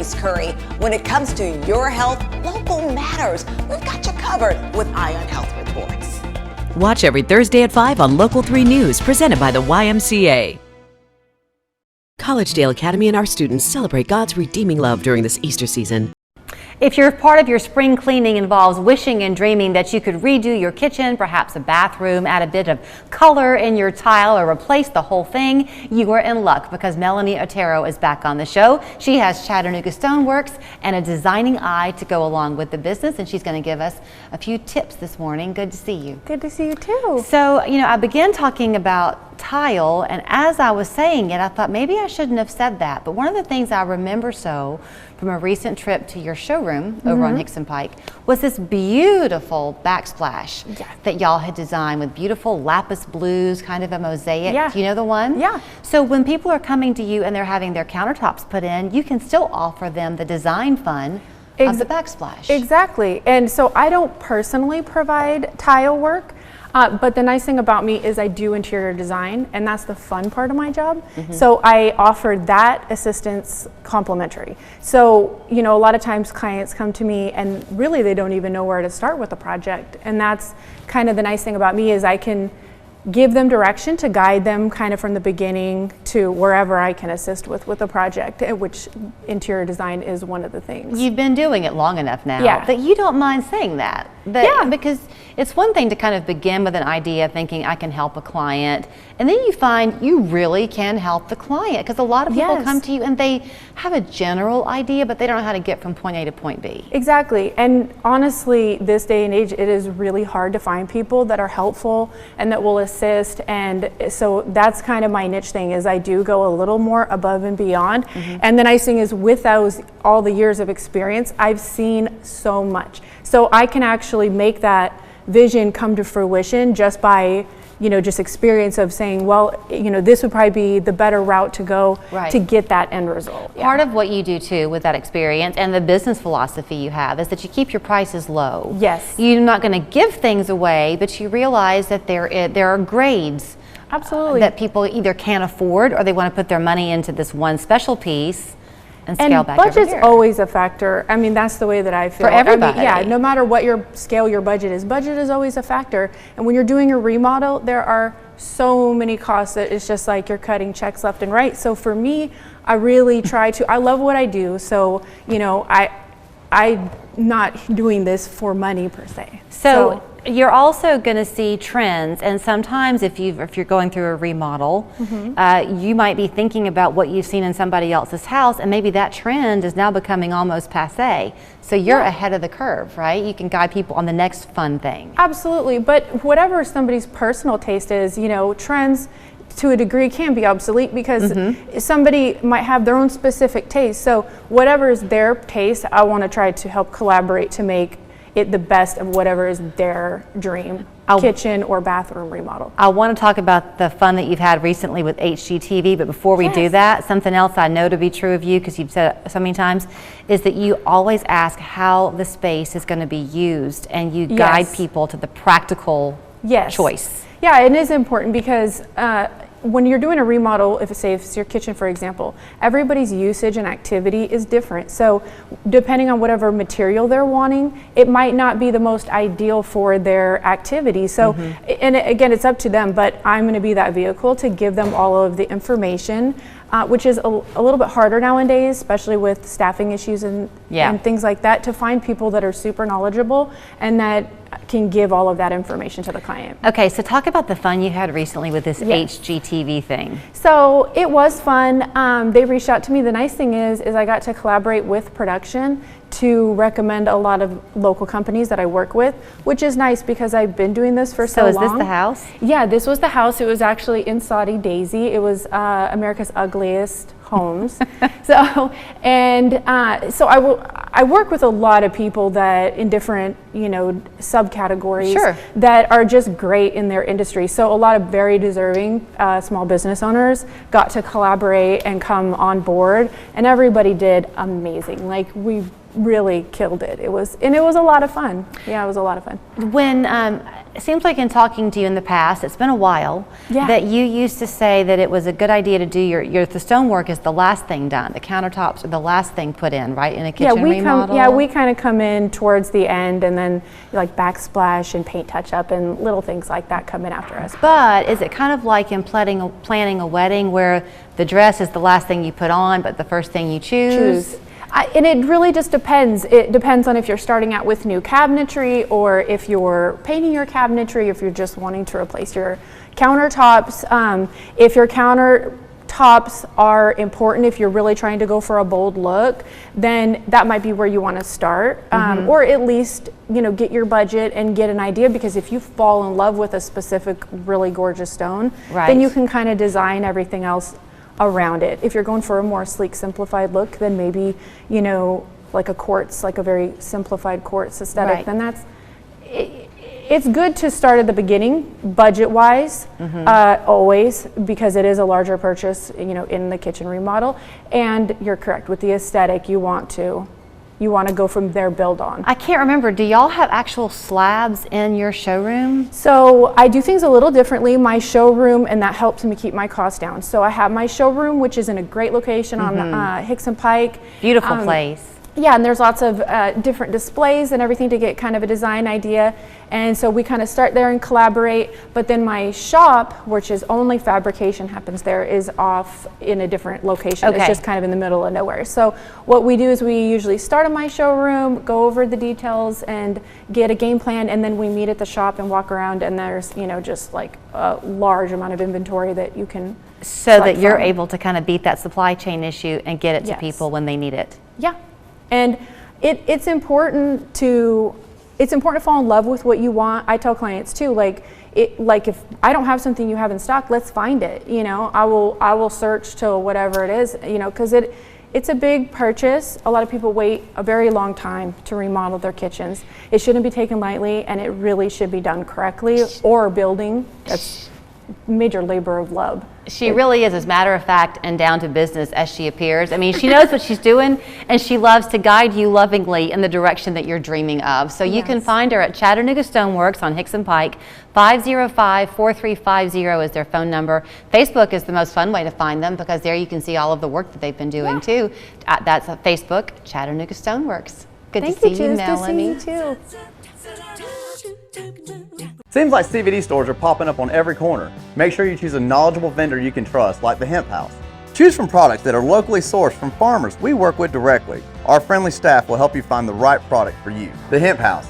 Denise Curry. When it comes to your health, local matters. We've got you covered with Eye on Health reports. Watch every Thursday at 5 on Local 3 News, presented by the YMCA. Collegedale Academy and our students celebrate God's redeeming love during this Easter season. If your part of your spring cleaning involves wishing and dreaming that you could redo your kitchen, perhaps a bathroom, add a bit of color in your tile, or replace the whole thing, you are in luck because Melanie Otero is back on the show. She has Chattanooga Stoneworks and a designing eye to go along with the business, and she's going to give us a few tips this morning. Good to see you. Good to see you too. So, I began talking about tile, and as I was saying it, I thought maybe I shouldn't have said that. But one of the things I remember from a recent trip to your showroom over on Hickson Pike was this beautiful backsplash that y'all had designed with beautiful lapis blues, kind of a mosaic. Yeah. Do you know the one? Yeah. So when people are coming to you and they're having their countertops put in, you can still offer them the design fun of the backsplash. Exactly. And so I don't personally provide tile work. But the nice thing about me is I do interior design, and that's the fun part of my job. So I offer that assistance complimentary. So, a lot of times clients come to me and really they don't even know where to start with the project. And that's kind of the nice thing about me is I can give them direction to guide them kind of from the beginning to wherever I can assist with the project, which interior design is one of the things. You've been doing it long enough now that you don't mind saying that. Because it's one thing to kind of begin with an idea thinking I can help a client, and then you find you really can help the client, because a lot of people come to you and they have a general idea but they don't know how to get from point A to point B. Exactly. And honestly, this day and age, it is really hard to find people that are helpful and that will assist. And so that's kind of my niche thing, is I do go a little more above and beyond. And the nice thing is, with all the years of experience, I've seen so much. So I can actually make that vision come to fruition just by just experience of saying, well, this would probably be the better route to go to get that end result. Part of what you do too with that experience and the business philosophy you have is that you keep your prices low. Yes. You're not going to give things away, but you realize that there are grades. Absolutely. That people either can't afford, or they want to put their money into this one special piece and scale back over budget's here. always a factor. I mean, that's the way that I feel. For everybody. No matter what your budget is always a factor. And when you're doing a remodel, there are so many costs that it's just like you're cutting checks left and right. So for me, I really I love what I do. So, I'm not doing this for money per se. So you're also going to see trends, and sometimes if you're going through a remodel, you might be thinking about what you've seen in somebody else's house, and maybe that trend is now becoming almost passé. So you're ahead of the curve, right? You can guide people on the next fun thing. Absolutely, but whatever somebody's personal taste is, trends to a degree can be obsolete, because somebody might have their own specific taste. So whatever is their taste, I want to try to help collaborate to make it the best of whatever is their dream kitchen or bathroom remodel. I want to talk about the fun that you've had recently with HGTV, but before we do that, something else I know to be true of you, because you've said it so many times, is that you always ask how the space is going to be used, and you guide people to the practical choice. Yeah, it is important, because when you're doing a remodel, if it's your kitchen, for example, everybody's usage and activity is different. So depending on whatever material they're wanting, it might not be the most ideal for their activity. So, and again, it's up to them, but I'm going to be that vehicle to give them all of the information, which is a little bit harder nowadays, especially with staffing issues and things like that, to find people that are super knowledgeable and that can give all of that information to the client. Okay, so talk about the fun you had recently with this HGTV thing. So it was fun. They reached out to me. The nice thing is I got to collaborate with production to recommend a lot of local companies that I work with, which is nice because I've been doing this for so long. So is this the house? Yeah, this was the house. It was actually in Soddy Daisy. It was America's ugliest homes. So I work with a lot of people that in different, subcategories that are just great in their industry. So a lot of very deserving small business owners got to collaborate and come on board, and everybody did amazing. Like we really killed it. It was a lot of fun. Yeah, it was a lot of fun. When it seems like in talking to you in the past, it's been a while, Yeah. that you used to say that it was a good idea to do the stonework is the last thing done. The countertops are the last thing put in, right, in a kitchen remodel? We kind of come in towards the end, and then like backsplash and paint touch up and little things like that come in after us. But is it kind of like in planning a wedding where the dress is the last thing you put on, but the first thing you choose? And it really just depends. It depends on if you're starting out with new cabinetry, or if you're painting your cabinetry, if you're just wanting to replace your countertops. If your countertops are important, if you're really trying to go for a bold look, then that might be where you want to start. Or at least, get your budget and get an idea, because if you fall in love with a specific really gorgeous stone, then you can kind of design everything else around it. If you're going for a more sleek, simplified look, then maybe, like a quartz, like a very simplified quartz aesthetic, then it's good to start at the beginning, budget-wise, always, because it is a larger purchase, in the kitchen remodel. And you're correct, with the aesthetic, you want to go from there, build on. I can't remember, do y'all have actual slabs in your showroom? So I do things a little differently. My showroom, and that helps me keep my costs down. So I have my showroom, which is in a great location on Hicks and Pike. Beautiful place. Yeah, and there's lots of different displays and everything to get kind of a design idea. And so we kind of start there and collaborate. But then my shop, which is only fabrication happens there, is off in a different location. It's just kind of in the middle of nowhere. So what we do is we usually start in my showroom, go over the details and get a game plan, and then we meet at the shop and walk around, and there's, just like a large amount of inventory that you can so that you're able to kind of beat that supply chain issue and get it to people when they need it. Yeah. And it's important to fall in love with what you want. I tell clients too, like if I don't have something you have in stock, let's find it. I will search till whatever it is. Because it's a big purchase. A lot of people wait a very long time to remodel their kitchens. It shouldn't be taken lightly, and it really should be done correctly. Or building, that's major labor of love. She really is as matter of fact and down to business as she appears. I mean, she knows what she's doing, and she loves to guide you lovingly in the direction that you're dreaming of. So you can find her at Chattanooga Stoneworks on Hicks and Pike. 505-4350 is their phone number. Facebook is the most fun way to find them, because there you can see all of the work that they've been doing too. That's Facebook, Chattanooga Stoneworks. Good to see you, Melanie. Good to see you too. Seems like CBD stores are popping up on every corner. Make sure you choose a knowledgeable vendor you can trust, like the Hemp House. Choose from products that are locally sourced from farmers we work with directly. Our friendly staff will help you find the right product for you. The Hemp House,